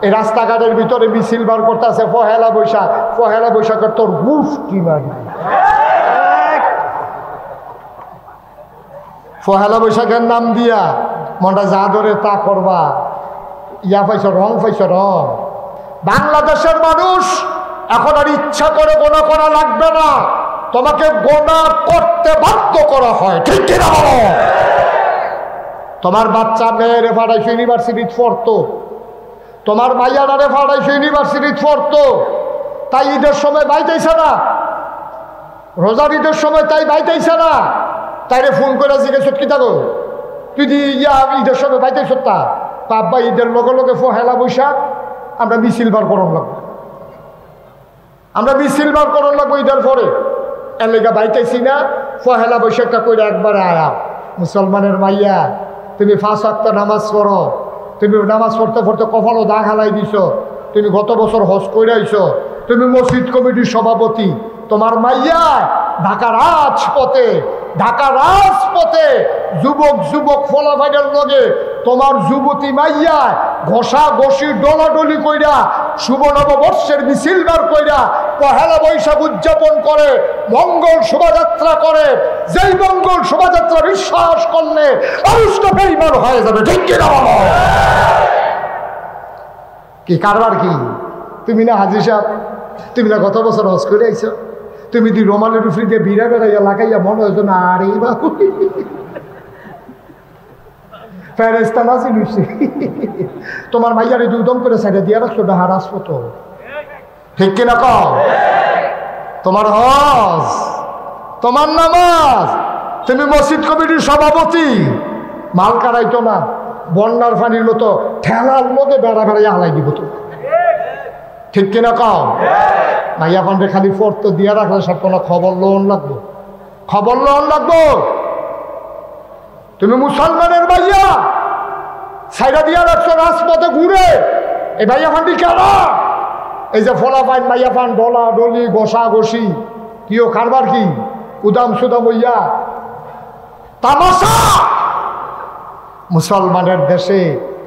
এই রাস্তাঘাটের ভিতরে মিছিল বার করতেছে পহেলা বৈশাখ। পহেলা বৈশাখের তোর গুষ্টি মারি। পহেলা বৈশাখের নাম দিয়া মনটা যা ধরে তা করবা। ইয়া পাইছ রং পাইছ রং। বাংলাদেশের মানুষ এখন আর ইচ্ছা করে গোনা করা লাগবে না, তোমাকে গোনা করতে বাধ্য করা হয়। ঠিক কিনা বলো? তোমার বাচ্চা মেয়েরে পাঠাইছো ইউনিভার্সিটি পড়তো, তোমার মাইয়ারে পাঠাইছো ইউনিভার্সিটি পড়তো, তাই ঈদের সময় বাইতেছে না, রোজার ঈদের সময় তাই বাইতেছে না, তাইরে ফোন করে জিজ্ঞেস কি থাকো তুই ঈদের সময় বাইতেছ তা আব্বা ঈদের লগে লগে পহেলা বৈশাখ আমরা মিছিল বার করন লাগবো, আমরা মিছিল বার করন লাগবো ঈদের পরে। এর লেগে বাইতেছি না, পহেলা বৈশাখটা করে একবারে আয়া। মুসলমানের মাইয়া, তুমি 5 ওয়াক্ত নামাজ পড়ো, তুমি নামাজ পড়তে পড়তে কপালও দাগ হালাই দিছ, তুমি গত বছর হজ করে আইছো, তুমি মসজিদ কমিটির সভাপতি, তোমার মাইয়া ঢাকা রাজপথে যুবক যুবক ফলাফাইডের লগে তোমার যুবতী মাইয়া ঘষা ঘষি ডলাডলি কইরা শুভ নববর্ষের মিছিল বার কইরা পহেলা বৈশাখ উদযাপন করে, মঙ্গল শোভাযাত্রা করে। যেই মঙ্গল শোভাযাত্রা বিশ্বাস করলে মানুষটা বেঈমান হয়ে যাবে। ঠিক কিনা বলো? কি কারবার কি? তুমি না হাজি সাহেব, তুমি না গত বছর হজ করে আইছো, তুমি দি রোমালের উপরে দিয়ে বিড়া বেড়াইয়া লাগাইয়া মনে হয়েছো না আরে বাবু ফেরেস্তা নাজিল হইছে। তোমার মাইয়ারে দুদম করে সাইডে দিয়া রাখছো ডাহা রাজপথ। ঠিক কিনা কও? তোমার হজ, তোমার নামাজ, তুমি মসজিদ কমিটির সভাপতি, মাল কারাইতো না, বন্যার পানির মতো ঠেলার মধ্যে বেড়া বেড়াইয়া হালাই দিব তো। ঠিক কিনা কও? মাইয়া পান্ডে খালি ফোর্ত দিয়া রাখলে সব কোনো খবর লোন লাগবো, খবর লোন লাগবো। তুমি মুসলমানের মাইয়া সাইডা দিয়া রাখছো রাজপথে ঘুরে, এই মাইয়া পান্ডি কেন? এই যে ফলাফাইন মাইয়া পান ডলা ডলি ঘষা ঘষি কিও কারবার কি উদাম সুদাম হইয়া তামাশা। মুসলমানের দেশে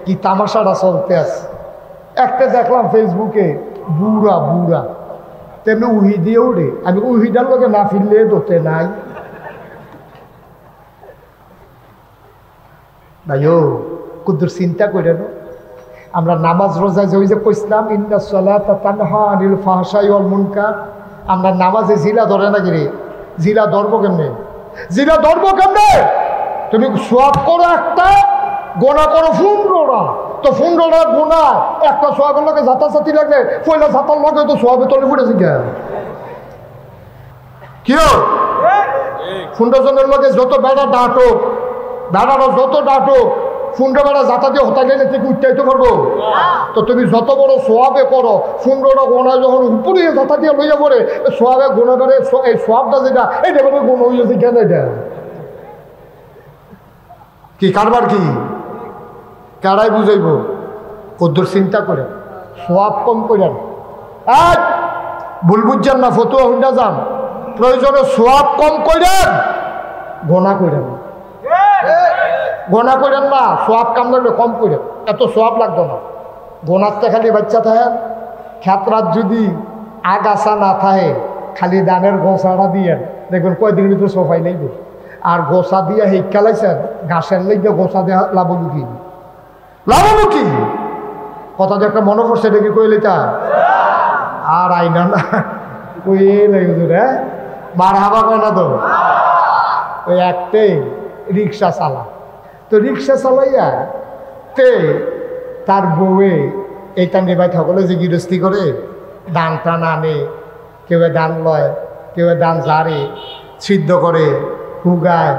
কি তামাশাটা চলতে আছে। একটা দেখলাম ফেসবুকে বুড়া বুড়া তেমনি উহি দিয়ে উঠে, আমি উহিটার লোকে না ফিরলে দোতে নাই ভাইও। কুদ্দুর চিন্তা করে না, আমরা নামাজ রোজা যে ওই যে কইসলাম ইন্না সালাতা তানহা আনিল ফাহশাই ওয়াল মুনকার, আমরা নামাজে জিলা ধরে না গিরে, জিলা ধরবো কেমনে? জিলা ধরবো কেমনে? তুমি সোয়াব করো একটা, গোনা করো 15টা, তো 15টা গোনা একটা সোয়াবের লগে ঝাঁতাছাতি লাগলে পয়লা ঝাঁতার লগে তো সোয়াবে তলে পড়েছে কেন? কিও 15 জনের লগে যত বেড়া ডাটো, বেড়াটা যত ডাটো 15 বেড়া যাতা দিয়ে হতা গেলে থেকে উঠতে পারবো? তো তুমি যত বড় সোয়াবে করো 15টা গোনা যখন উপরে যাতা দিয়ে লইয়া পড়ে সোয়াবে গোনা করে, এই সোয়াবটা যেটা এটা ভাবে গোনা হইয়াছে কেন? এটা কি কারবার কি? কারাই বুঝাইব? কদ্দুর চিন্তা করে সোয়াব কম করেন, ভুল বুঝছেন না, ফতুয়া হুন্ডা যান, প্রয়োজনে সোয়াব কম করেন, গোনা করেন, গোনা করেন না, সোয়াব কাম লাগলে কম করেন, এত সোয়াব লাগতো না। গোনাতে খালি বাচ্চা থাকেন, খেতরাত যদি আগাছা না থাকে খালি দানের গোসাটা দিয়ে দেখবেন কয়দিন ভিতরে সোফাই নেইব। আর গোসা দিয়ে হেকালাইছেন ঘাসের লেগে গোসা দিয়ে লাভমুখী, লাভমুখী কথা যে একটা মনে পড়ছে এটা কি কইলে তা আর আইনা না ওই রে মার হাবা কয় না তো। ওই একতে রিক্সা চালা, তো রিক্সা চালাইয়া তে তার বউয়ে এই টান ভাই সকলে যে গৃহস্থী করে দান টান আনে, কেউ দান লয়, কেউ দান ঝাড়ে, সিদ্ধ করে, হুগায়,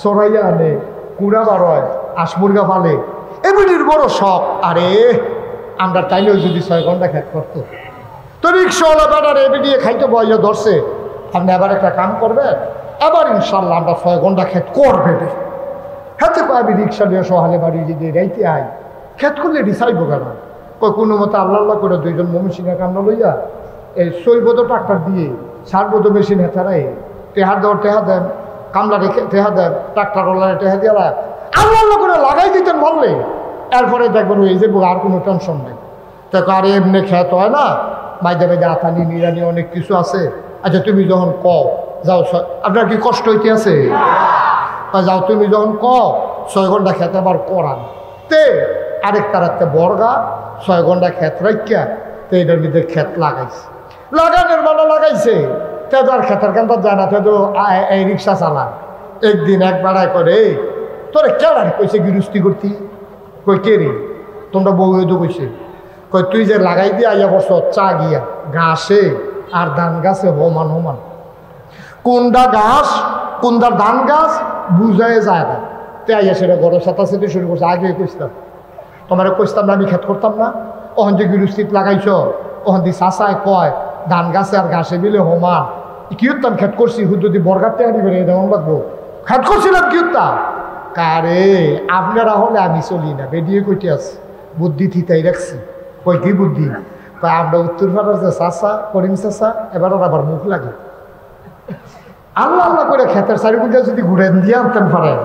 চড়াইয়া আনে, কুড়া বারয়, আসমুরগা ফালে, এমনির বড় শখ। আরে আমরা তাইলেও যদি 6 ঘন্টা খেত করতো, তো রিক্সাওয়ালা বেড়ারে এমনি দিয়ে খাইতে বইয়া ধরছে, আপনি আবার একটা কাম করবেন, আবার ইনশাল্লাহ আমরা 6 ঘন্টা খেত করবে। খেতে পাবি রিক্সা নিয়ে সহালে বাড়ি যদি রাইতে আয়, খেত করলে রিসাইব কেন? কই কোনো মতো আল্লাহ করে 2 জন মমিসিনা কান্না লইয়া এই সৈবদ ট্রাক্টর দিয়ে সারবদ মেশিন হেতারাই টেহার দেওয়ার টেহা দেন, কামলা রেখে টেহা দেন, ট্রাক্টরওয়ালারে টেহা দিয়ে আল্লাহ করে লাগাই দিতেন বললে, এরপরে দেখবেন এই যে আর কোনো টেনশন নেই। তো আর এমনি খেতে হয় না, মাইদে মাইদে আতানি নিরানি অনেক কিছু আছে। আচ্ছা তুমি যখন কও যাও, আপনার কি কষ্ট হইতে আছে? যাও তুমি যখন কও 6 ঘন্টা খেতে আবার করান তে আরেকটা রাখতে বর্গা 6 ঘন্টা খেত রাখিয়া তো এটার ভিতরে খেত লাগাইছে, লাগানোর বেলা লাগাইছে তে তো আর খেতের কান্তা যায় না, তো এই রিক্সা চালান। একদিন এক বেড়ায় করে তোরে কেডার কইছে গৃহস্থী করতি? কই কে রে? তোমরা বউ তো কইছে। কই তুই যে লাগাই দিয়ে আইয়া বস চা গিয়া ঘাসে আর ধান গাছে হমান হমান, কোনটা ঘাস কোনটা ধান গাছ বুঝাই যায় না। তে আইয়া সেটা গরম সাঁতা সেতে শুরু করছে। আগে কইতাম তোমার কইতাম না, আমি খেত করতাম না। ওখান যে গৃহস্থিত লাগাইছ ওখান দিয়ে চাষায় কয় ধান গাছে আর ঘাসে মিলে হমান, কি উত্তাম খেত করছি হুদ যদি বরগারতে আনি বেড়ে দেওয়ান লাগবো, খেত করছিলাম কি উত্তাম? কারে আপনারা হলে আমি চলি না, বেরিয়ে কইতে আছে বুদ্ধি থিতাই রাখছি। কই কি বুদ্ধি? কয় আমরা উত্তর পাড়ার যে চাষা করিম চাষা এবার আবার মুখ লাগে আল্লাহ আল্লাহ করে খেতের চারিগুলো যদি ঘুরে দিয়ে আনতেন পারেন,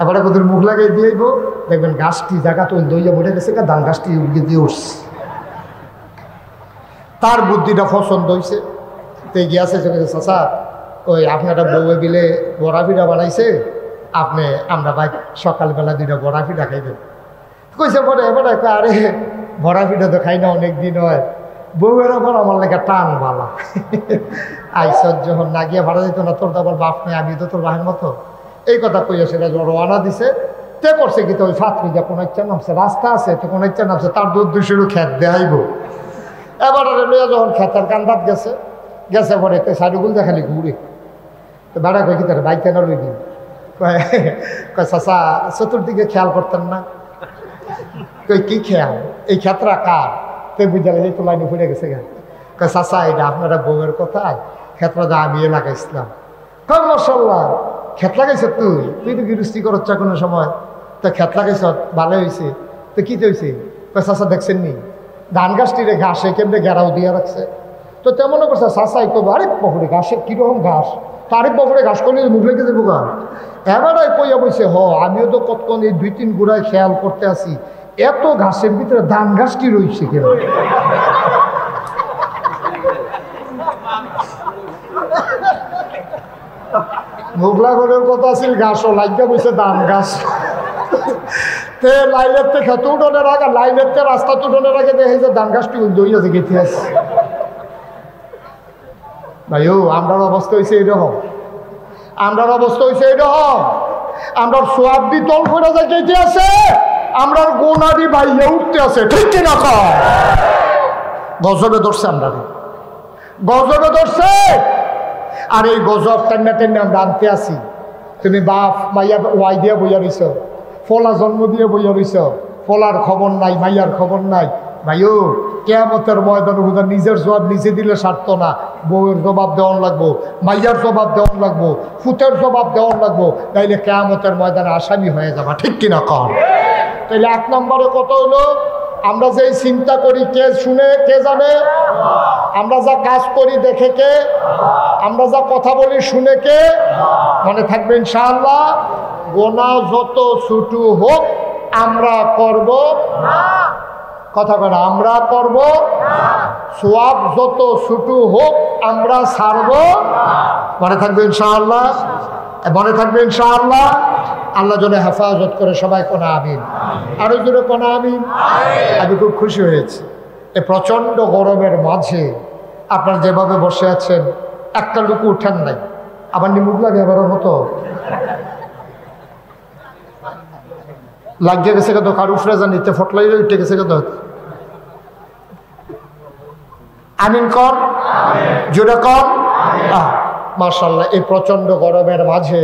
এবারে কোথাও মুখ লাগাই দিয়েইব, দেখবেন গাছটি জায়গা তো দইয়া মরে গেছে, ধান গাছটি উড়িয়ে দিয়ে উঠছে। তার বুদ্ধিটা পছন্দ হয়েছে, তো গিয়াছে চাষা ওই আপনারা বউয়ে বিলে বড়া পিঠা বানাইছে, আপনি আমরা ভাই সকালবেলা 2টা বড়া পিঠা খাইবেন। কইছে পরে এবারে আরে বড়া পিঠা তো খাই না অনেক দিন হয়, বউয়ের আবার আমার লেগে টান বালা আইস যখন না গিয়ে ভাড়া দিত না, তোর তো আবার বাপ নেই, আমি তো তোর বাহের মতো, এই কথা কইয়া সেটা রওনা দিছে। তে করছে কি তো ওই ফাতরি যা কোনো ইচ্ছা নামছে, রাস্তা আছে তো কোনো ইচ্ছা নামছে, তার 200 খেত দেখাইব। এবার লইয়া যখন খেতের কান্দাত গেছে গেছে পরে তো সাইডগুল দেখালি ঘুরে, তো বেড়া কই কি তার বাইক কেন লই দিন? কয় চাচা চতুর্দিকে খেয়াল করতেন না? কই কি খেয়াল? এই ক্ষেত্রা কার? তো বুঝালে এই তো লাইনে ফুটে গেছে গেল। কয় চাচা এটা আপনারা বউয়ের কথায় ক্ষেত্রটা আমি লাগাইছিলাম। কয় মাশাআল্লাহ ক্ষেত লাগাইছ তুই? তুই তো গৃহস্থী করছ কোনো সময়, তো ক্ষেত লাগাইছ ভালো হয়েছে, তো কি হয়েছে? কয় চাচা দেখছেন নি ধান গাছটিরে ঘাসে কেমনে ঘেরাও দিয়ে রাখছে? তো তেমনও করছে চাচাই কব আরে বপুরে ঘাসে কীরকম ঘাস, তো আরেক বপুরে ঘাস করলে মুখ লেগে দেবো গা। এবারে কইয়া বলছে আমিও তো কতক্ষণ এই 2-3 গুড়ায় খেয়াল করতে আসি, এত ঘাসের ভিতরে ধান গাছটি রয়েছে কেন? মুগলা গরের কথা আছিল ঘাসও লাগিয়া বসে ধান গাছ। তে লাইনের তে খেতে উঠোনের আগে লাইনের তে রাস্তা উঠোনের আগে দেখে যে ধান গাছটি দই আছে গেতে আছে। ভাইও আমরার অবস্থা হয়েছে এইরকম, আমরার অবস্থা হয়েছে এইরকম, আমরা সোয়াব দি তল করে যাইতে আছে, আমরার গোনারি ভাইয়া উঠতে আছে, ঠিক কিনা? গজবে ধরছে, আমরা গজবে ধরছে। আর এই গজব টেন্না টেন্না আমরা আনতে আসি। তুমি বাপ মাইয়া ওয়াই দিয়ে বইয়া রইছ, ফলা জন্ম দিয়ে বইয়া রইছ, ফলার খবর নাই, মাইয়ার খবর নাই। ভাইও কেয়ামতের ময়দানে বোধহয় নিজের জবাব নিজে দিলে সারত না, বউয়ের জবাব দেওয়ান লাগবো, মাইয়ার জবাব দেওয়ান লাগবো, ফুতের জবাব দেওয়ান লাগবো, তাইলে কেয়ামতের ময়দানে আসামি হয়ে যাবা, ঠিক কিনা কর? তাইলে 1 নম্বরে কত হইলো? আমরা যে চিন্তা করি কে শুনে কে জানে? আমরা যা কাজ করি দেখে কে? আমরা যা কথা বলি শুনে কে? মনে থাকবে ইনশাআল্লাহ, গোনা যত ছোট হোক আমরা করব কথা বলে, আমরা করব। সোয়াব যত ছোট হোক আমরা ছাড়ব। মনে থাকবে ইনশাআল্লাহ, মনে থাকবে ইনশাআল্লাহ। আল্লাহ যেন হেফাজত করে, সবাই কোনা আমিন, আরো জোরে কোনা আমিন। আমি খুব খুশি হয়েছি এই প্রচণ্ড গরমের মাঝে আপনারা যেভাবে বসে আছেন, একটা লোক উঠেন নাই। আবার নিমুখ লাগে এবারের মতো লাগিয়ে গেছে কত, কারু ফ্রেজা নিতে ফটলাই উঠে গেছে কত। আমিন কর, জোরে কর। মাশাআল্লাহ, এই প্রচণ্ড গরমের মাঝে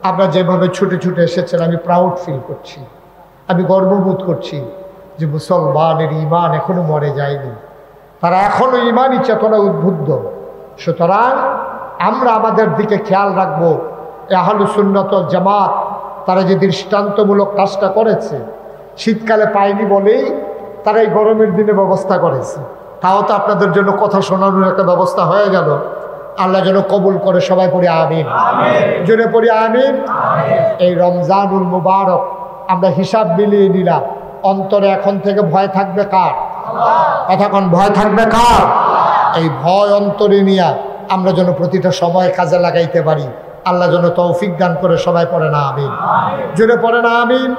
আপনারা যেভাবে ছুটে ছুটে এসেছেন, আমি প্রাউড ফিল করছি, আমি গর্ববোধ করছি যে মুসলমানের ইমান এখনো মরে যায়নি, তারা এখনো ইমানই চেতনা উদ্বুদ্ধ। সুতরাং আমরা আমাদের দিকে খেয়াল রাখবো। আহলুস সুন্নাত ওয়াল জামাত তারা যে দৃষ্টান্তমূলক কাজটা করেছে, শীতকালে পায়নি বলেই তারা এই গরমের দিনে ব্যবস্থা করেছে। তাও তো আপনাদের জন্য কথা শোনানোর একটা ব্যবস্থা হয়ে গেল। আল্লাহ যেন কবুল করে, সবাই পড়ি আমিন, জোরে পড়ি আমিন। এই রমজানুল মুবারক আমরা হিসাব মিলিয়ে নিলাম, অন্তরে এখন থেকে ভয় থাকবে কার? কতক্ষণ ভয় থাকবে কার? এই ভয় অন্তরে নিয়ে আমরা যেন প্রতিটা সময় কাজে লাগাইতে পারি। আল্লাহ যেন তৌফিক দান করে। সবাই পড়ে না আমিন, জোরে পড়ে না আমিন।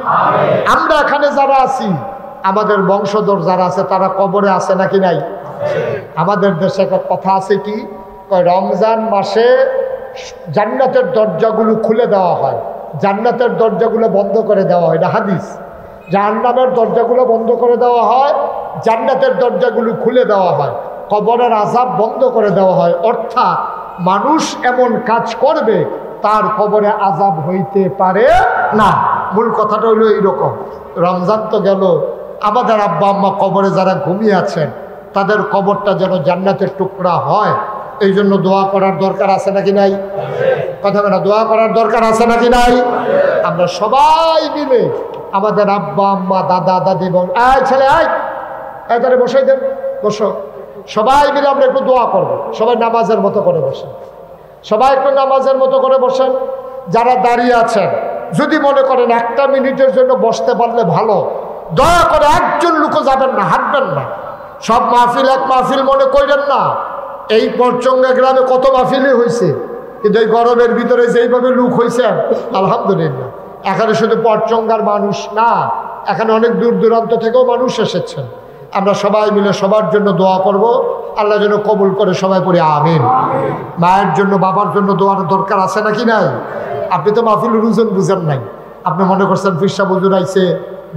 আমরা এখানে যারা আছি, আমাদের বংশধর যারা আছে তারা কবরে আছে নাকি নাই? আমাদের দেশে একটা কথা আছে কি, রমজান মাসে জান্নাতের দরজাগুলো খুলে দেওয়া হয়, জান্নাতের দরজাগুলো বন্ধ করে দেওয়া হয়। এটা হাদিস। জাহান্নামের দরজাগুলো বন্ধ করে দেওয়া হয়, জান্নাতের দরজাগুলো খুলে দেওয়া হয়, কবরের আযাব বন্ধ করে দেওয়া হয়। অর্থাৎ মানুষ এমন কাজ করবে তার কবরে আযাব হইতে পারে না। মূল কথাটা হইল এইরকম। রমজান তো গেল, আমাদের আব্বা আম্মা কবরে যারা ঘুমিয়ে আছেন তাদের কবরটা যেন জান্নাতের টুকরা হয়, এই জন্য দোয়া করার দরকার আছে নাকি নাই? কথা বলে না, দোয়া করার দরকার আছে নাকি নাই? আমরা সবাই মিলে আমাদের আব্বা আম্মা দাদা দাদি বোন, আয় ছেলে আয়, তাহলে বসাই দেন, বসো। সবাই মিলে আমরা একটু দোয়া করবো। সবাই নামাজের মতো করে বসেন, সবাই একটু নামাজের মতো করে বসেন। যারা দাঁড়িয়ে আছেন, যদি মনে করেন একটা মিনিটের জন্য বসতে পারলে ভালো, দয়া করে একজন লোকও যাবেন না, হাঁটবেন না। সব মাহফিল এক মাহফিল মনে করেন না। এই পরচঙ্গা গ্রামে কত মাহফিলই হয়েছে, কিন্তু এই গরমের ভিতরে যেইভাবে লোক হয়েছে আলহামদুলিল্লাহ। এখানে শুধু পরচঙ্গার মানুষ না, এখানে অনেক দূর দূরান্ত থেকেও মানুষ এসেছেন। আমরা সবাই মিলে সবার জন্য দোয়া করব, আল্লাহ যেন কবুল করে। সবাই পড়ে আমিন। মায়ের জন্য বাবার জন্য দোয়ার দরকার আছে নাকি নাই? আপনি তো মাহফিলুর ওজন বুঝেন নাই। আপনি মনে করছেন ফিরসা হুজুর আইছে,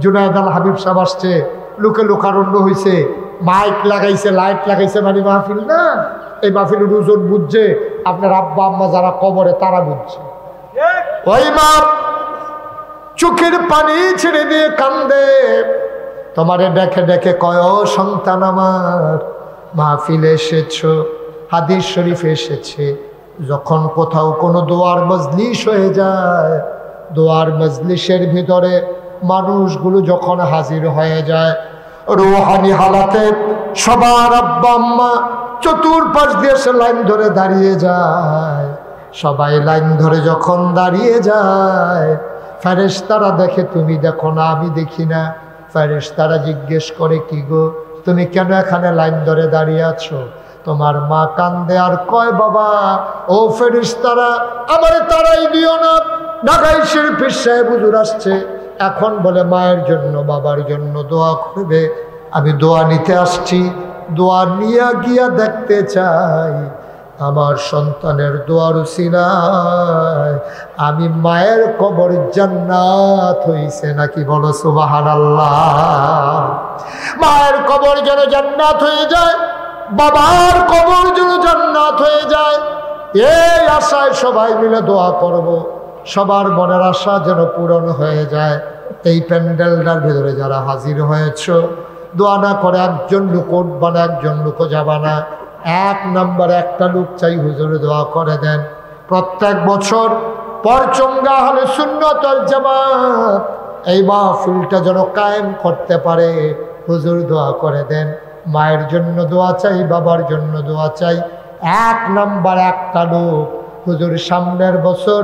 জুনায়েদ আল হাবিব সাহেব আসছে, লোকে লোকারণ্য হয়েছে, মাইক লাগাইছে, লাইট লাগাইছে, মানে মাহফিল না। এই মাহফিলুর ওজন বুঝছে আপনার আব্বা আম্মা যারা কবরে তারা বুঝছে। ওই মা চোখের পানি ছেড়ে দিয়ে কান্দে, তোমারে ডেকে ডেকে কয়, ও সন্তান আমার, মাহফিলে এসেছ, হাদিস শরীফে এসেছে, যখন কোথাও কোনো দোয়ার মজলিস হয়ে যায়, দোয়ার মজলিসের ভিতরে মানুষগুলো যখন হাজির হয়ে যায় রুহানি হালাতে, সবার আব্বা আম্মা চতুর্পাশ দিয়ে সে লাইন ধরে দাঁড়িয়ে যায়। সবাই লাইন ধরে যখন দাঁড়িয়ে যায়, ফেরেশতারা দেখে, তুমি দেখো না, আমি দেখি না। ফেরেশতারা জিজ্ঞেস করে, কি গো, তুমি কেন এখানে লাইন ধরে দাঁড়িয়ে আছো? তোমার মা কান্দে আর কয়, বাবা ও ফেরেশতারা, আমারে তারাই দিও না, ঢাকায় শরীফের সাহেব হুজুর আসছে, এখন বলে মায়ের জন্য বাবার জন্য দোয়া করবে। আমি দোয়া নিতে আসছি, দোয়া নিয়ে গিয়া দেখতে চাই আমার সন্তানের দোয়ার উসিলায় আমি মায়ের কবর জান্নাত হইছে নাকি, বলো সুবহানাল্লাহ। মায়ের কবর যেন জান্নাত হয়ে যায়, বাবার কবর যেন জান্নাত হয়ে যায়, এই আশায় সবাই মিলে দোয়া করব। সবার মনের আশা যেন পূরণ হয়ে যায়। এই প্যান্ডেলটার ভেতরে যারা হাজির হয়েছ, দোয়া না করে একজন লোক উঠবা না, একজন লোক যাবা না। এক নম্বরে একটা লোক চাই, হুজুরে দোয়া করে দেন। প্রত্যেক বছর পরচঙ্গা হলে সুন্নাত ওয়াল জামাত এই মাহফিলটা যেন কায়েম করতে পারে, হুজুর দোয়া করে দেন। মায়ের জন্য দোয়া চাই, বাবার জন্য দোয়া চাই। এক নম্বর একটা লোক, হুজুর সামনের বছর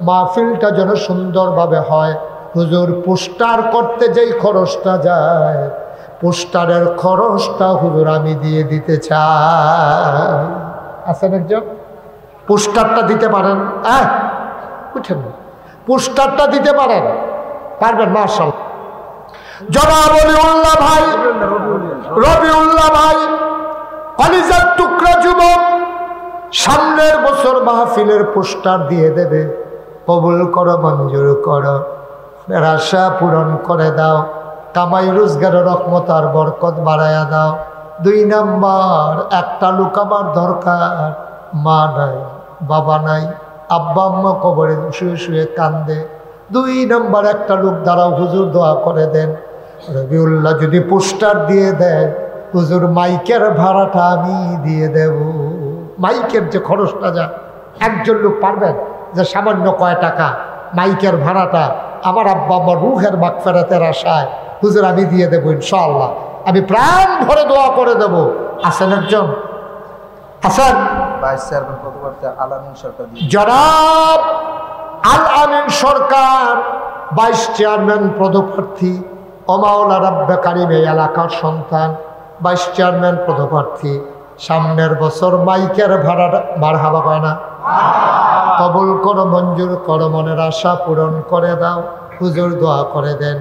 মাহফিলটা যেন সুন্দরভাবে হয়। হুজুর পোস্টার করতে যেই খরচটা যায়, পোস্টারের খরচটা হুজুর আমি দিয়ে দিতে চাই। আছেন একজন, পোস্টারটা দিতে পারেন? উঠেন, পোস্টারটা দিতে পারেন? পারবেন? মাশাআল্লাহ। জনাব রবিউল্লাহ ভাই, রবিউল্লাহ ভাই কলিজার টুকরা যুবক, সামনের বছর মাহফিলের পোস্টার দিয়ে দেবে। কবুল করো, মঞ্জুর করো, আশা পূরণ করে দাও, কামাই রোজগারের রহমত আর বরকত বাড়াইয়া দাও। দুই নাম্বার, একটা লোক আমার দরকার, মা নাই, বাবা নাই, আব্বা আম্মা কবরে শুয়ে শুয়ে কান্দে। দুই নাম্বার একটা লোক দাঁড়াও, হুজুর দোয়া করে দেন। রবিউল্লাহ যদি পোস্টার দিয়ে দেন, হুজুর মাইকের ভাড়াটা আমি দিয়ে দেব। মাইকের যে খরচটা যা, একজন লোক পারবেন যে সামান্য কয় টাকা মাইকের ভাড়াটা আমার আব্বা আম্মার রুহের মাগফিরাতের আশায় হুজুর আমি দিয়ে দেবো ইনশাআল্লাহ, আমি প্রাণ ভরে দোয়া করে দেব। আছেন একজন? আছেন? জনাব আল আমিন সরকার, 22 চেয়ারম্যান পদপ্রার্থী, ও মাওলা রাব্বে কারিম এই এলাকার সন্তান। ভাইস চেয়ারম্যান পদপ্রার্থী, সামনের বছর মাইকের ভাড়া মারহাবা কয় না? কবুল করো, মঞ্জুর করো, মনের আশা পূরণ করে দাও। হুজুর দোয়া করে দেন,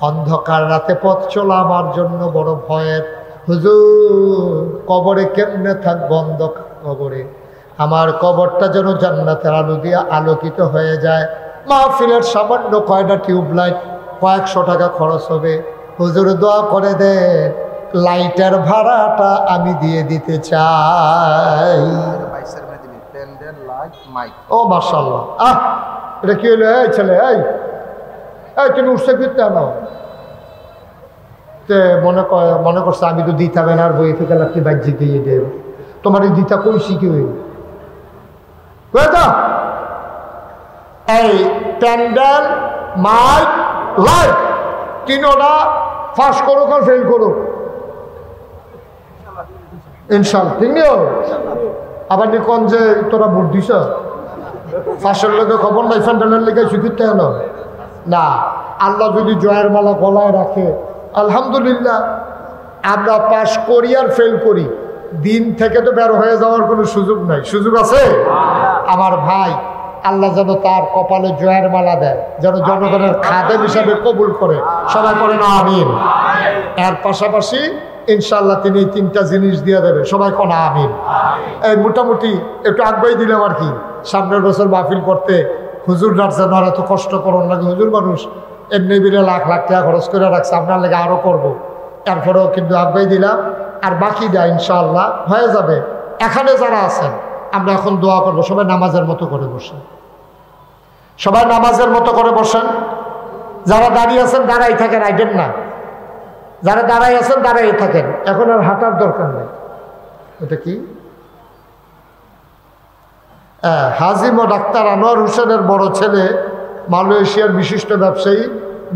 অন্ধকার রাতে পথ চলা আমার জন্য বড় ভয়ের। হুজুর কবরে কেমনে থাকবো অন্ধকার কবরে, আমার কবরটা যেন জান্নাতের আলো দিয়ে আলোকিত হয়ে যায়। মাহফিলের সামান্য কয়টা টিউবলাইট কয়েকশো টাকা খরচ হবে। হুজুর দোয়া করে দেন, লাইটের ভাড়াটা আমি দিয়ে দিতে চাই। ও মাশাআল্লাহ, এটা কি হলো? এই ছেলে, এই তুমি উঠছে ফিরতে আনো। মনে করছে আমি তো দিতাম না, আর বই থেকে লাগতে বাজ্যে দিয়ে দেব। তোমার এই দিতা কইছি কি হইল? এই প্যান্ডেল, মাইক, লাইট তিনোটা ফাঁস করুক আর ফেল করুক ইনশাল্লাহ, ঠিক নিও। আবার নিকন যে তোরা ভোট দিছ, ফাঁসের লোকে খবর নাই, প্যান্ডেলের লেগে শিখিতে হলো না। আল্লাহ যদি জয়ের মালা গলায় রাখে আলহামদুলিল্লাহ, আমরা পাস করি আর ফেল করি, দিন থেকে তো বের হয়ে যাওয়ার কোনো সুযোগ নাই। সুযোগ আছে? আমার ভাই, আল্লাহ যেন তার কপালে জয়ের মালা দেয়, যেন জনগণের খাদেম হিসাবে কবুল করে। সবাই করে না আমিন। এর পাশাপাশি ইনশাল্লাহ তিনি তিনটা জিনিস দিয়ে দেবে। সবাই কোনা আমিন। এই মোটামুটি একটু আগ্রহী দিলাম আর কি, সামনের বছর মাহফিল করতে হুজুর রাখছেন, আর এত কষ্ট করুন লাগে। হুজুর মানুষ এমনি বিলে লাখ লাখ টাকা খরচ করে রাখছে, আপনার লেগে আরও করবো। তারপরেও কিন্তু আগ্রহী দিলাম, আর বাকিটা ইনশাআল্লাহ হয়ে যাবে। এখানে যারা আছেন আমরা এখন দোয়া করবো। সবাই নামাজের মতো করে বসেন, সবাই নামাজের মতো করে বসেন। যারা দাঁড়িয়ে আছেন দাঁড়াই থাকেন, আইডেন না। যারা দাঁড়াই আছেন দাঁড়াই থাকেন, এখন আর হাঁটার দরকার নেই। এটা কি? হাজিম ও ডাক্তার আনোয়ার হোসেনের বড় ছেলে, মালয়েশিয়ার বিশিষ্ট ব্যবসায়ী,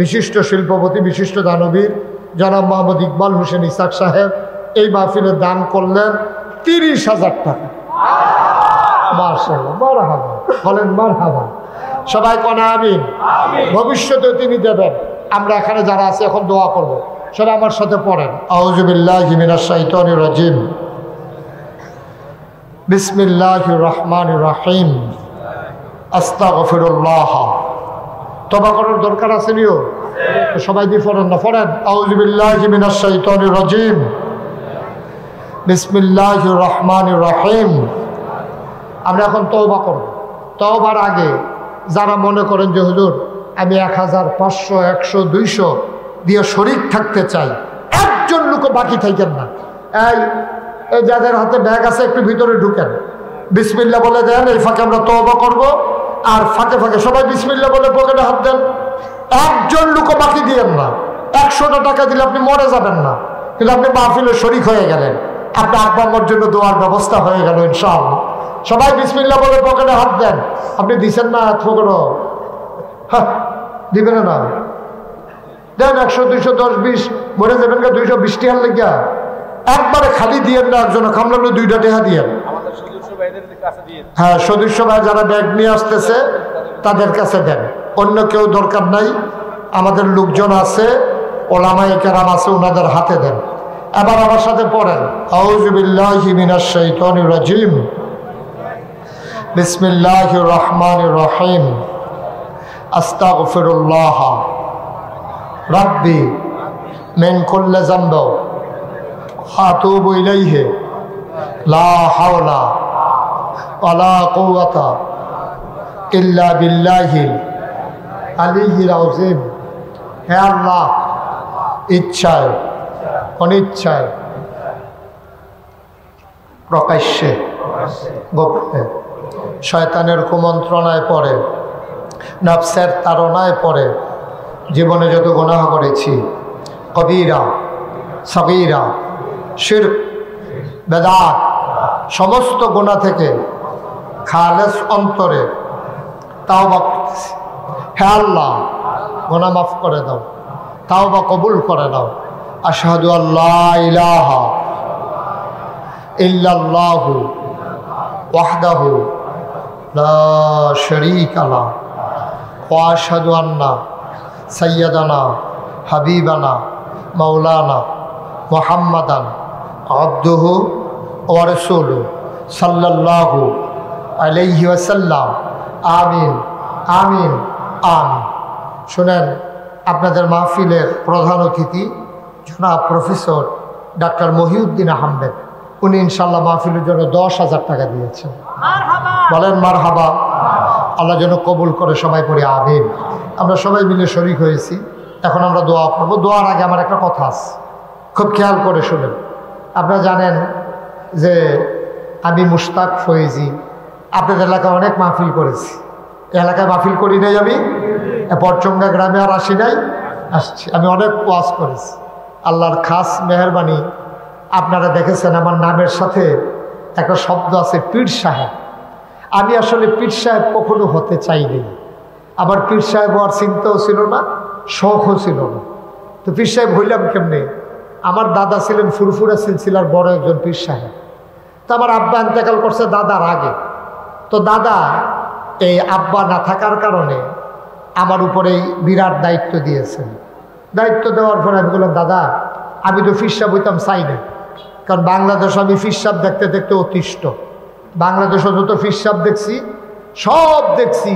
বিশিষ্ট শিল্পপতি, বিশিষ্ট দানবীর জনাব মোহাম্মদ ইকবাল হোসেন ইসাক সাহেব এই মাহফিলে দান করলেন 30,000 টাকা। মাশাআল্লাহ, মারহাবা বলেন, মারহাবা। সবাই কোন আমিন। ভবিষ্যতে তিনি দেবেন। আমরা এখানে যারা আছে এখন দোয়া করব, সবাই আমার সাথে পড়েন। আউযু বিল্লাহি মিনাশ শাইতানির রাজিম, বিসমিল্লাহির রহমানির রহিম, আস্তাগফিরুল্লাহ। তওবা করার দরকার আছে নিও, সবাই দিয়ে পড়েন না, পড়েন। আউযু বিল্লাহি মিনাশ শাইতানির রাজিম, বিসমিল্লাহির রহমানির রহিম। আমরা এখন তওবা করব। তওবার আগে যারা মনে করেন যে হুজুর আমি 1000, 500, 100, 200 দিয়ে শরীক থাকতে চাই, একজন লোকও বাকি থাকেন না। এই যাদের হাতে ব্যাগ আছে একটু ভিতরে ঢুকেন, বিসমিল্লাহ বলে দেন। এই ফাঁকে আমরা তওবা করব, আর ফাঁকে ফাঁকে সবাই বিসমিল্লাহ বলে পকেটে হাত দেন। একজন লোকও বাকি দিয়েন না। 100টা টাকা দিলে আপনি মরে যাবেন না, কিন্তু আপনি মাহফিলে শরীক হয়ে গেলেন, আপনার আব্বা আম্মার জন্য দোয়ার ব্যবস্থা হয়ে গেল ইনশাআল্লাহ। সবাই বিসমিল্লাহ বলে পকেটে হাত দেন। আপনি দিচ্ছেন না হাত পকেটও, হ্যাঁ দিবেন না, দেন 100, 200, 10, 20 মরে যাবেন। 220 টাকার লেগা একবারে খালি দিয়েন না, একজন কামলানো 2টা টাকা দিয়েন। হ্যাঁ, সদস্য ভাই যারা ব্যাগ নিয়ে আসতেছে তাদের কাছে দেন, অন্য কেউ দরকার নাই। আমাদের লোকজন আছে, ওলামায়ে কেরাম আছে, ওনাদের হাতে দেন। এবার আমার সাথে পড়েন, আউযু বিল্লাহি মিনাশ শাইতানির রাজিম, বিসমিল্লাহির রহমানির রহিম, আস্তাগফিরুল্লাহ রাব্বি মিন কুল্লি যামবি আতুবু ইলাইহি লা হাওলা ওয়ালা কুওয়াতা ইল্লা বিল্লাহিল আলিয়্যিল আযীম। হে আল্লাহ, ইচ্ছায় অনিচ্ছায়, প্রকাশ্যে গোপনে, শয়তানের কুমন্ত্রণায় পড়ে, নফসের তাড়নায় পড়ে জীবনে যত গুনাহ করেছি, কবীরা সগীরা, শিরক, বেদাত, সমস্ত গুনাহ থেকে খালেস অন্তরে তাওবা করতেছি। হে আল্লাহ, গুনাহ মাফ করে দাও, তাওবা কবুল করে দাও। আশহাদু আল্লা ইলাহা ইল্লাল্লাহু ওয়াহদাহু লা শারীকা লাহু ওয়া আশহাদু আন্না সাইয়্যিদানা হাবিবানা মাওলানা মুহাম্মাদান আবদুহু ওয়া রাসূলুহু সাল্লাল্লাহু আলাইহি ওয়াসাল্লাম। আমিন আমিন আমিন। শুনেন, আপনাদের মাহফিলের প্রধান অতিথি জনাব প্রফেসর ডাক্তার মহিউদ্দিন আহমেদ, উনি ইনশাল্লাহ মাহফিলের জন্য 10,000 টাকা দিয়েছেন। বলেন মারহাবা। আল্লাহ যেন কবুল করে, সবাই পড়ে আমিন। আমরা সবাই মিলে শরীক হয়েছি, এখন আমরা দোয়া করবো। দোয়ার আগে আমার একটা কথা আছে, খুব খেয়াল করে শুনেন। আপনারা জানেন যে আমি মুশতাক ফয়েজি আপনাদের এলাকায় অনেক মাহফিল করেছি। এলাকায় মাহফিল করি নাই আমি, পরচঙ্গা গ্রামে আর আসি নাই, আসছি। আমি অনেক ওয়াজ করেছি। আল্লাহর খাস মেহরবানি, আপনারা দেখেছেন আমার নামের সাথে একটা শব্দ আছে পীর সাহেব। আমি আসলে পীর সাহেব কখনো হতে চাইনি। আমার পীর সাহেব হওয়ার চিন্তাও ছিল না, শখও ছিল না। তো পীর সাহেব হইলাম কেমনে? আমার দাদা ছিলেন ফুরফুরা সিলসিলার বড় একজন পীর সাহেব। তো আমার আব্বা ইন্তেকাল করছে দাদার আগে। তো দাদা এই আব্বা না থাকার কারণে আমার উপরেই বিরাট দায়িত্ব দিয়েছেন। দায়িত্ব দেওয়ার পরে আমি বললাম, দাদা আমি তো পীর সাহেব হইতাম চাই না, কারণ বাংলাদেশে আমি পীর সাহেব দেখতে দেখতে অতিষ্ঠ। বাংলাদেশে যত পীর সাহেব দেখছি সব দেখছি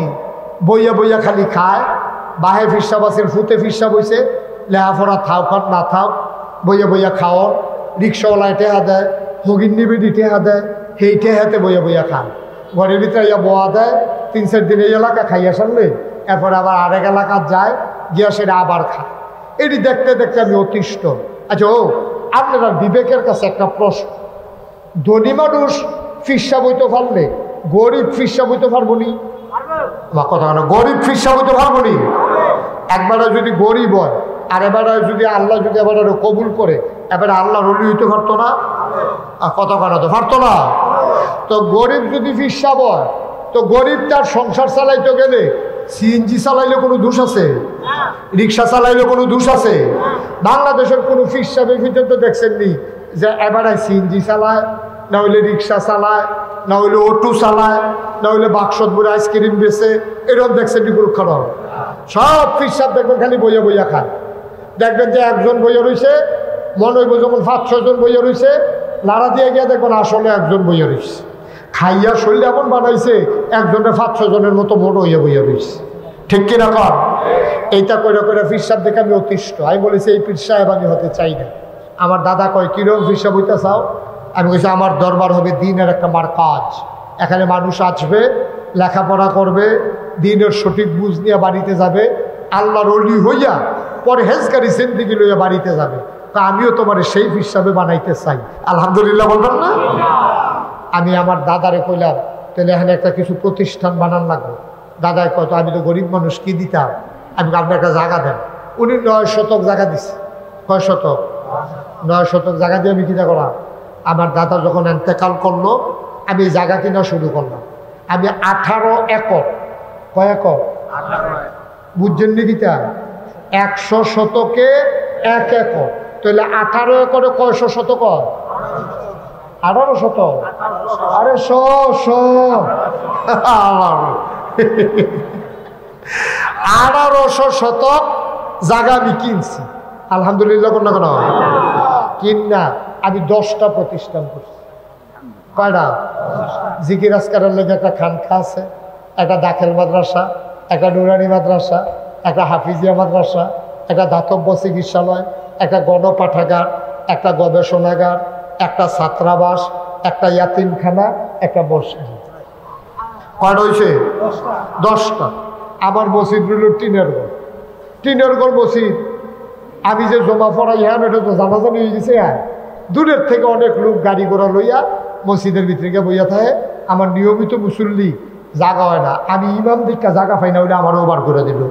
বইয়া বইয়া খালি খায়। বাহে পীর সাহেব আছেন, ফুতে পীর সাহেব হয়েছে, লেহাফড়া থাও খান না থাও, বইয়া বইয়া খাওয়ার, রিক্সাওয়ালায় টেহা দেয়, হগির নিবিড়ি টেহা দেয়, সেই টেহাতে বইয়া বইয়া খান। ঘরের ভিতরে ইয়া বোয়া দেয়, 3-4 দিন এই এলাকা খাইয়া সারলে এরপরে আবার আরেক এলাকার যায়, গিয়া সেটা আবার খায়। এটি দেখতে দেখতে আমি অতিষ্ঠ। আচ্ছা আপনারা বিবেকের কাছে একটা প্রশ্ন, ধনী মানুষ ফিসা বইতে পারলে গরিব ফিসা বইতে পারবো নি? কথা না, গরিব ফিসা বইতে পারবো নি? একবারে যদি গরিব হয় আর এবারে যদি আল্লাহ যদি এবারে কবুল করে, এবারে আল্লাহ রলি হইতে পারতো না? কথা কানা তো পারতো না। তো গরিব যদি ফিসা হয়, তো গরিব তার সংসার চালাইতে গেলে সিএনজি চালাইলে কোনো দোষ আছে? রিক্সা চালাইলে কোনো দোষ আছে? বাংলাদেশের কোনো ফিসাবের ভিতরে তো দেখছেননি যে এবারে সিএনজি চালায়, না হইলে রিক্সা চালায়, না হইলে অটো চালায়, না হইলে বাক্সত ভরে আইসক্রিম বেছে, এরকম দেখছেন নি? খারাপ সব ফিসাব দেখবেন খালি বইয়া বইয়া খায়। দেখবেন যে একজন বইয়া রয়েছে, মনে হইব যখন 5-6 জন বইয়া রয়েছে, লাড়া দিয়ে গিয়ে দেখবেন আসলে একজন বইয়া রয়েছে। খাইয়া শরীর এমন বানাইছে একজনের 5-6 জনের মতো মোট হইয়া বইয়া রয়েছে। ঠিক কিনা কর? এইটা করে করে পীর সাহেব দেখে আমি অতিষ্ঠ। আমি বলেছি এই পীর সাহেব আমি হতে চাই না। আমার দাদা কয়, কিরকম পীর সাহেব হইতে চাও? আমি বলছি আমার দরবার হবে দিনের একটা মারকাজ। এখানে মানুষ আসবে, লেখাপড়া করবে, দিনের সঠিক বুঝ নিয়ে বাড়িতে যাবে, আল্লাহর ওলি হইয়া পরে হেজকারি জিন্দেগি লইয়া বাড়িতে যাবে। তা আমিও তোমার সেই পীর সাহেব বানাইতে চাই। আলহামদুলিল্লাহ বলবেন না? আমি আমার দাদারে কইলাম, তাহলে এখানে একটা কিছু প্রতিষ্ঠান বানান লাগবে। দাদায় কত, আমি তো গরিব মানুষ, কি দিতাম? আমি আপনি একটা জায়গা দেন। উনি 9 শতক জায়গা দিছে। কয় শতক? 9 শতক জায়গা দিয়ে আমি কিনা করলাম, আমার দাদা যখন এন্তেকাল করলো আমি জায়গা কিনা শুরু করলাম। আমি 18 একর, কয় একর? বুঝছেন নি কিতা? 100 শতকে 1 একর, তাহলে 18 একরে কয়শো শতক? 18 শতক। আরে 1800 শতক জায়গা আমি কিনছি। আলহামদুলিল্লাহ কোন না কেন কিনা আমি 10টা প্রতিষ্ঠান করছি। কয়টা? জিকির আজকারের লেগে একটা খানকা আছে, একটা দাখিল মাদ্রাসা, একটা নুরানি মাদ্রাসা, একটা হাফিজিয়া মাদ্রাসা, একটা দাতব্য চিকিৎসালয়, একটা গণপাঠাগার, একটা গবেষণাগার, একটা ছাত্রাবাস, একটা ইয়াতিমখানা, একটা মসজিদ। কয়টা হয়েছে? 10টা। আমার মসজিদ রইল টিনের ঘর। টিনের ঘর মসজিদ। আমি যে জমা পড়াই হ্যাঁ এটা তো জানাজানি হয়ে গেছে। হ্যাঁ, দূরের থেকে অনেক লোক গাড়ি ঘোড়া লইয়া মসজিদের ভিতরে গিয়ে বইয়া থাকে। আমার নিয়মিত মুসল্লি জাগা হয় না, আমি ইমাম দীক্ষা জাগা পাই না, ওইটা আমার ওভার করে দিল।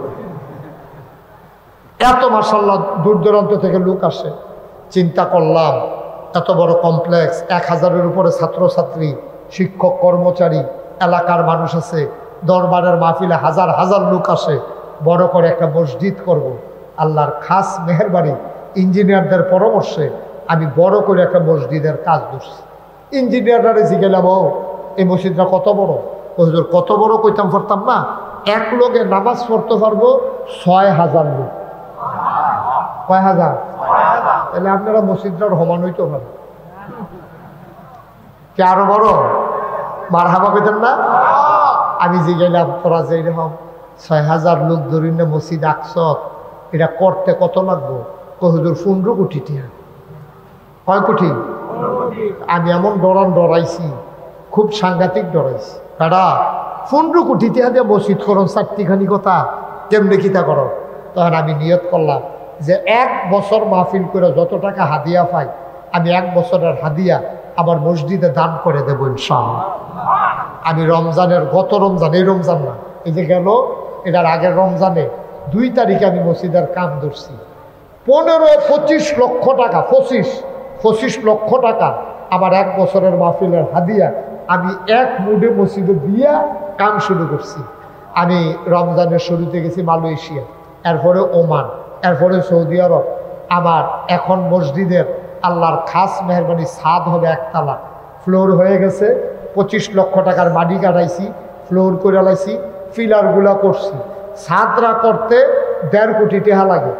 এত মাশাআল্লাহ দূর দূরান্ত থেকে লোক আসে। চিন্তা করলাম এত বড় কমপ্লেক্স, 1000-এর উপরে ছাত্রছাত্রী, শিক্ষক, কর্মচারী, এলাকার মানুষ আছে, দরবারের মাহফিলে হাজার হাজার লোক আসে, বড় করে একটা মসজিদ করব। আল্লাহর খাস মেহেরবানি, ইঞ্জিনিয়ারদের পরামর্শে আমি বড় করে একটা মসজিদের কাজ করছি। ইঞ্জিনিয়াররা জিগেলাম, এই মসজিদটা কত বড়? হুজুর কত বড় কইতাম পারতাম না, এক লোকে নামাজ পড়তে পারবো 6000 লোক। কয় হাজার? তাহলে আপনারা মসজিদটার সমান হইতে পারেন। কে আরো বড়? মারহাবা পেতেন না? আমি যে গেলাম, তোরা যে এরকম ৬,০০০ লোক ধরি না মসজিদ আকসত, এটা করতে কত লাগবো? হুজুর ১৫ কোটি টাকা। কয় কোটি? আমি এমন ডরাইছি, খুব সাংঘাতিক ডরাইছি। কারা ১৫ কোটি টাকা দিয়ে মসজিদ করো, চারটিখানি কথা কেমনে কিতা করো? তখন আমি নিয়ত করলাম যে ১ বছর মাহফিল করে যত টাকা হাদিয়া পাই, আমি ১ বছরের হাদিয়া আমার মসজিদে দান করে দেবো ইনশাআল্লাহ। আমি রমজানের, গত রমজান, এই রমজান না, এই যে গেল এটার আগের রমজানে ২ তারিখে আমি মসজিদের কাম ধরছি। ১৫-২৫ লক্ষ টাকা, ২৫ লক্ষ টাকা আমার ১ বছরের মাহফিলের হাদিয়া আমি এক মুডে মসজিদে দিয়া কাম শুরু করছি। আমি রমজানের শুরুতে গেছি মালয়েশিয়া, এরপরে ওমান, এরপরে সৌদি আরব। আমার এখন মসজিদের আল্লাহর খাস মেহরবানি ছাদ হবে ১ তালা, ফ্লোর হয়ে গেছে। ২৫ লক্ষ টাকার মাটি কাটাইছি, ফ্লোর করে লাইছি, ফিলারগুলা করছি। ছাদরা করতে ১.৫ কোটি টাকা লাগে।